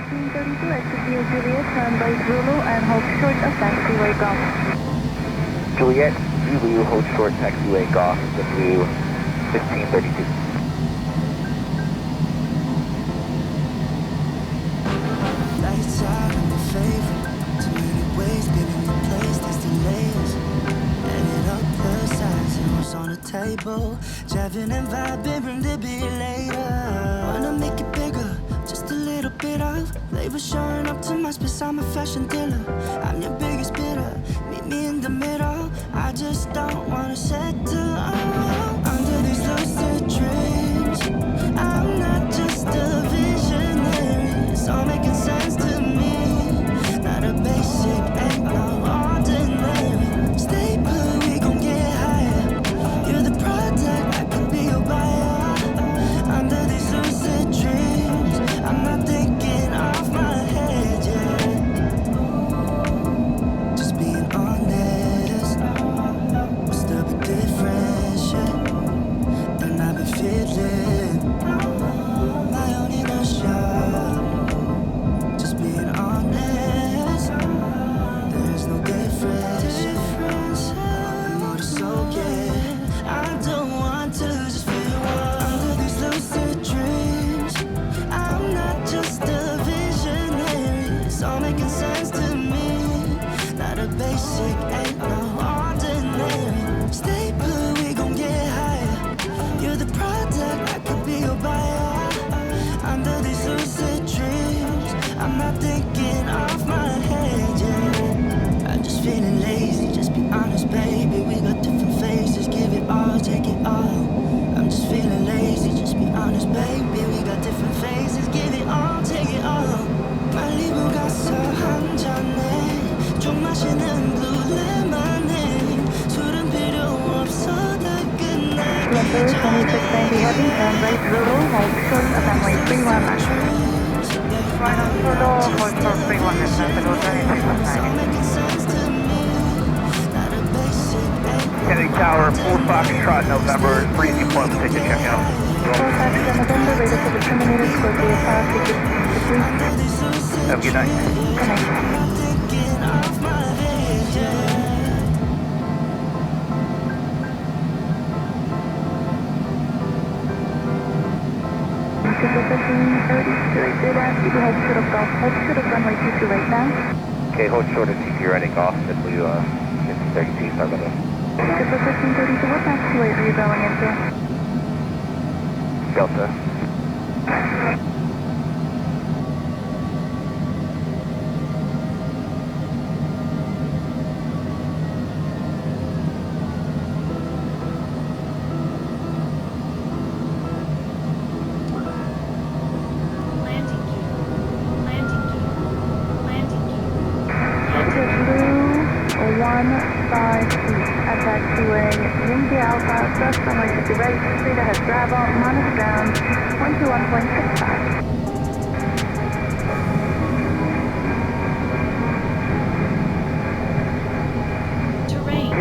1532 XVO Juliet, runway Zulu and hold short of taxiway golf. Juliet, Zulu, hold short, taxiway golf, W 1532. Lights out in my favor. Too many ways, spinning the place, there's delays. Added up plus size, zeros on the table. Driving and vibing, bring the beer later. Wanna make it bigger, just a little bit of flavor showing up to my space. I'm a fashion dealer, I'm your biggest bidder. Meet me in the middle, I just don't wanna settle. Under these lucid dreams, I'm not just a visionary. It's all making sense to me. Not a basic, ain't no ordinary. Stay put, we gon' get higher. You're the product, I could be your buyer. Under these lucid dreams, I'm not thinking off my head, yeah. Just being honest, what's the big difference, yeah? And I've been feeling my own inner shot. Just being honest, there's no difference. I'm more so, yeah. I don't want to just feel under these lucid dreams. I'm not just a visionary. It's all making sense to me. Not a basic, ain't no ordinary. Stay put, we gon' get higher. You're the product, I could be your buyer. Under these lucid dreams, I'm not thinking off my head, yeah. I'm just feeling lazy, just be honest, baby. We got different faces, give it all, take it all. I'm just feeling lazy, just be honest, baby. We got different faces, give it all, take it all. 빨리 가서 한 잔에 좀 마시는 blue lemonade. 술은 필요 없어 다 끝나기 Number 2690 heavy, runway Zulu, hold short of runway 31 left. Right on Zulu, hold short 31 left, Zulu 3619. Kennedy Tower, 4 Foxtrot, November, 3 Newport, ticket check out. 4 Foxtrot November, radar to the terminator, Scorpio 5, ticket 53. Have a good night. Good night. Super 1530, did ask you to hold short of golf, hold short of runway 22 right now. Okay, hold short of TP ready golf, W 1532, sorry about that. Super 1532, what taxiway are you going into? Delta. At taxiway, India Alpha, thrust runway to the right, straight ahead Bravo, monitor ground, 121.65. Terrain.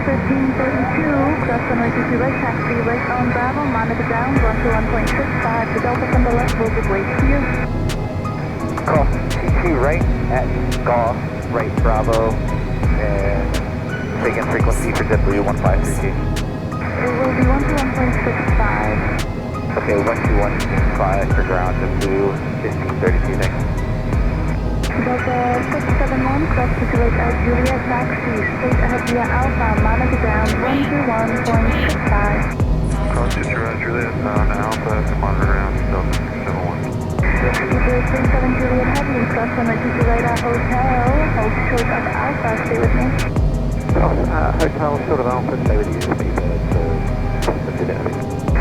1532, cross runway to the right, taxi right on Bravo, monitor ground, 121.65. The Delta from the left will give way to you. Cross TP right at golf, right Bravo, and take in frequency for JetBlue 1532. It will be 121.65. Okay, 121.5 for ground, JetBlue 1532, thanks. Delta 671, cross to the right at Juliet, taxi, straight ahead via Alpha, monitor ground, 121.65. Cross to Juliet, on Alpha, monitor ground, Delta 671. Super 37 Juliet heavy, cross runway to the right at Hotel, hold short of Alpha, stay with me. Hotel, short of Alpha, stay with you, please,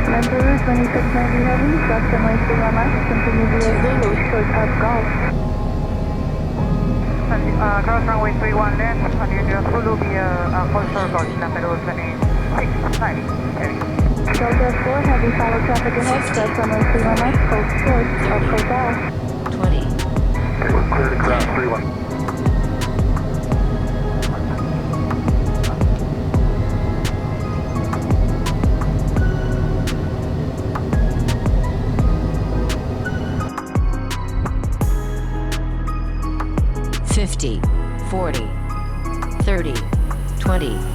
Number 2690 heavy, cross runway 31 left, continue via Zulu, short of Golf. Cross runway 31 left, continue Zulu via hold short golf, number 2690, heavy. Delta 4 heavy, follow traffic ahead, cross runway 31 left, hold short of Hotel. 20. Clear to ground 31. 50, 40, 30, 20,